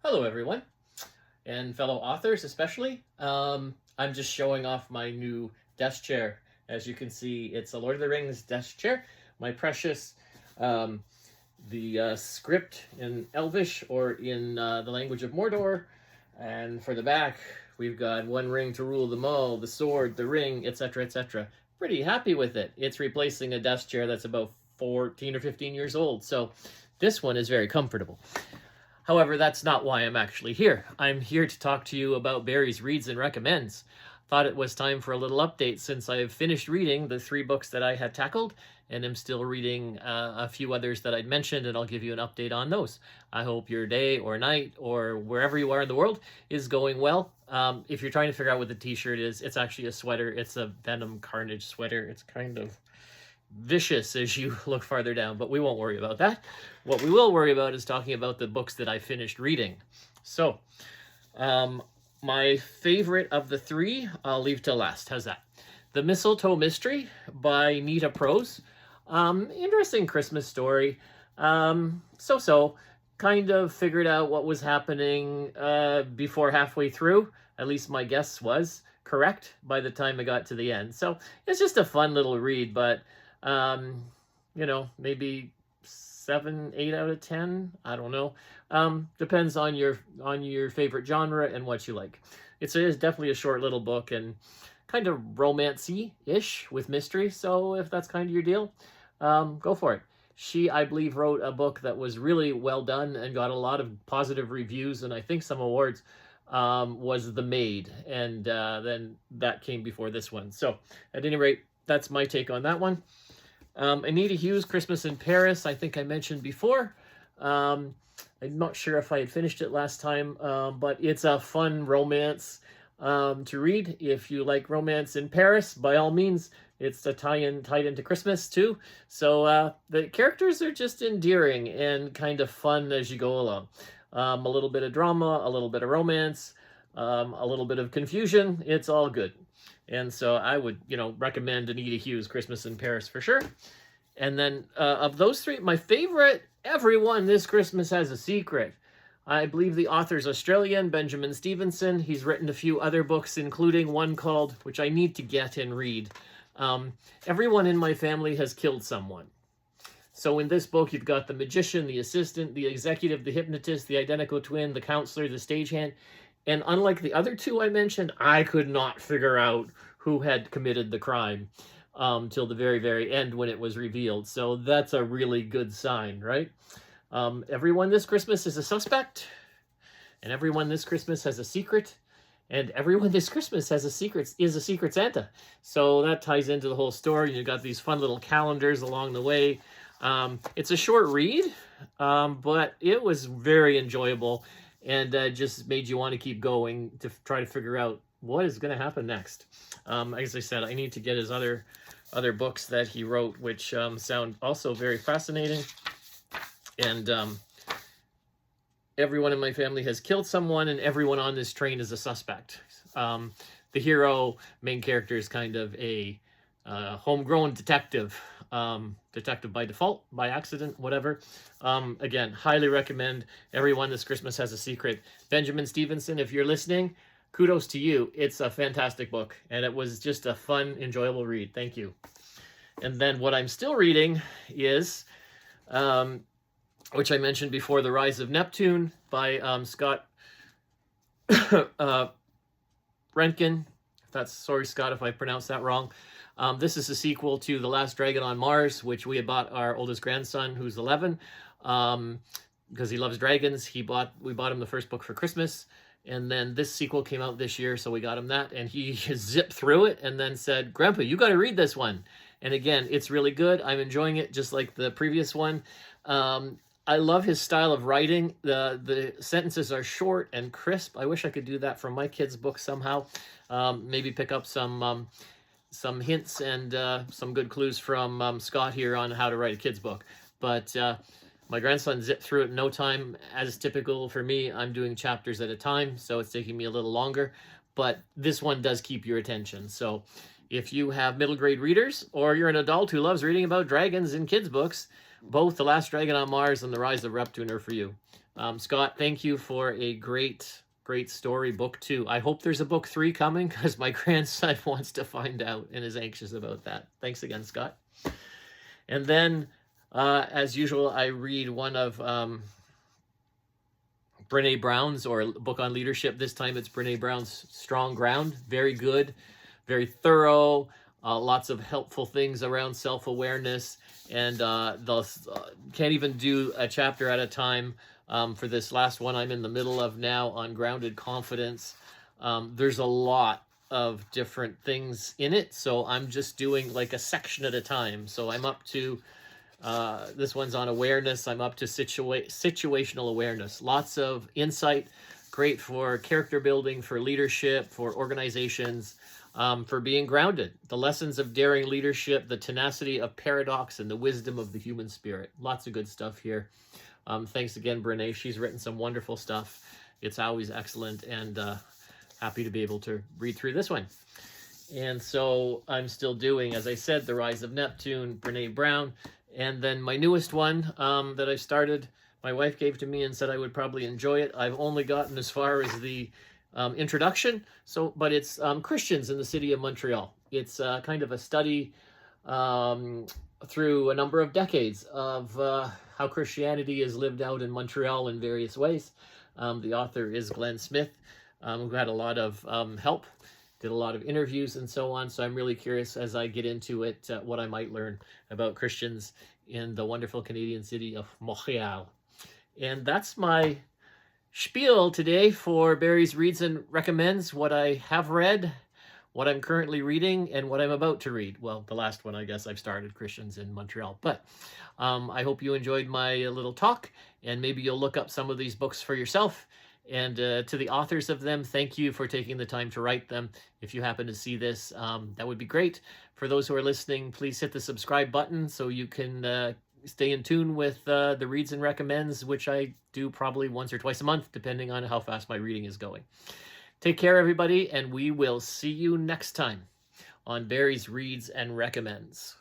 Hello, everyone, and fellow authors, especially. I'm just showing off my new desk chair. As you can see, it's a Lord of the Rings desk chair. My precious, um, the script in Elvish or in the language of Mordor. And for the back, we've got one ring to rule them all, the sword, the ring, etc., etc. Pretty happy with it. It's replacing a desk chair that's about 14 or 15 years old. So this one is very comfortable. However, that's not why I'm actually here. I'm here to talk to you about Barry's Reads and Recommends. Thought it was time for a little update since I've finished reading the 3 books that I had tackled, and I'm still reading a few others that I'd mentioned, and I'll give you an update on those. I hope your day or night or wherever you are in the world is going well. If you're trying to figure out what the t-shirt is, it's actually a sweater. It's a Venom Carnage sweater. It's kind of vicious as you look farther down, but we won't worry about that. What we will worry about is talking about the books that I finished reading. So, my favorite of the 3, I'll leave till last. How's that? The Mistletoe Mystery by Nita Prose. Interesting Christmas story. So-so. Kind of figured out what was happening before halfway through. At least my guess was correct by the time I got to the end. So, it's just a fun little read, but maybe 7, 8 out of 10. I don't know. Depends on your favorite genre and what you like. It is definitely a short little book and kind of romancy-ish with mystery. So if that's kind of your deal, go for it. She, I believe, wrote a book that was really well done and got a lot of positive reviews and I think some awards. Was The Maid, and then that came before this one. So at any rate, that's my take on that one. Anita Hughes, Christmas in Paris, I think I mentioned before. I'm not sure if I had finished it last time, but it's a fun romance to read. If you like romance in Paris, by all means, it's a tied into Christmas too. So the characters are just endearing and kind of fun as you go along. A little bit of drama, a little bit of romance, a little bit of confusion. It's all good. And so I would, recommend Anita Hughes, Christmas in Paris for sure. And then of those 3, my favorite, Everyone This Christmas Has a Secret. I believe the author's Australian, Benjamin Stevenson. He's written a few other books, including one called, which I need to get and read, Everyone in My Family Has Killed Someone. So in this book, you've got the magician, the assistant, the executive, the hypnotist, the identical twin, the counselor, the stagehand. And unlike the other 2 I mentioned, I could not figure out who had committed the crime till the very, very end when it was revealed. So that's a really good sign, right? Everyone this Christmas is a suspect, and everyone this Christmas has a secret, and everyone this Christmas is a secret Santa. So that ties into the whole story. You've got these fun little calendars along the way. It's a short read, but it was very enjoyable and just made you want to keep going to try to figure out what is going to happen next. As I said, I need to get his other books that he wrote, which sound also very fascinating. And Everyone in My Family Has Killed Someone, and everyone on this train is a suspect. The hero, main character, is kind of a homegrown detective. Detective by default, by accident, whatever. Again, highly recommend Everyone This Christmas Has a Secret. Benjamin Stevenson, if you're listening, kudos to you. It's a fantastic book, and it was just a fun, enjoyable read. Thank you. And then what I'm still reading is, which I mentioned before, The Rise of Neptune by Scott Rentgen. Sorry, Scott, if I pronounced that wrong. This is a sequel to The Last Dragon on Mars, which we had bought our oldest grandson, who's 11, because he loves dragons. We bought him the first book for Christmas, and then this sequel came out this year, so we got him that, and he zipped through it and then said, "Grandpa, you got to read this one." And again, it's really good. I'm enjoying it just like the previous one. I love his style of writing. The sentences are short and crisp. I wish I could do that from my kids' book somehow. Maybe pick up some hints and some good clues from Scott here on how to write a kid's book. But my grandson zipped through it in no time. As typical for me, I'm doing chapters at a time, so it's taking me a little longer. But this one does keep your attention. So if you have middle grade readers, or you're an adult who loves reading about dragons in kids' books, both The Last Dragon on Mars and The Rise of Reptune are for you. Scott, thank you for a great story, book 2. I hope there's a book 3 coming, because my grandson wants to find out and is anxious about that. Thanks again, Scott. And then, as usual, I read one of Brene Brown's, or a book on leadership. This time it's Brene Brown's Strong Ground. Very good, very thorough, lots of helpful things around self-awareness, and can't even do a chapter at a time. For this last one I'm in the middle of now on grounded confidence, there's a lot of different things in it, so I'm just doing like a section at a time. So I'm up to, this one's on awareness, I'm up to situational awareness. Lots of insight, great for character building, for leadership, for organizations, for being grounded. The lessons of daring leadership, the tenacity of paradox, and the wisdom of the human spirit. Lots of good stuff here. Thanks again, Brene. She's written some wonderful stuff. It's always excellent, and happy to be able to read through this one. And so I'm still doing, as I said, The Rise of Neptune, Brene Brown, and then my newest one that I started, my wife gave to me and said I would probably enjoy it. I've only gotten as far as the introduction, but it's Christians in the City of Montreal. It's kind of a study through a number of decades of how Christianity is lived out in Montreal in various ways. The author is Glenn Smith, who had a lot of help, did a lot of interviews and so on. So I'm really curious as I get into it what I might learn about Christians in the wonderful Canadian city of Montreal. And that's my spiel today for Barry's Reads and Recommends, what I have read, what I'm currently reading, and what I'm about to read. Well, the last one, I guess I've started, Christians in Montreal. But I hope you enjoyed my little talk, and maybe you'll look up some of these books for yourself. And to the authors of them, thank you for taking the time to write them. If you happen to see this, that would be great. For those who are listening, please hit the subscribe button so you can stay in tune with the Reads and Recommends, which I do probably once or twice a month, depending on how fast my reading is going. Take care, everybody, and we will see you next time on Barry's Reads and Recommends.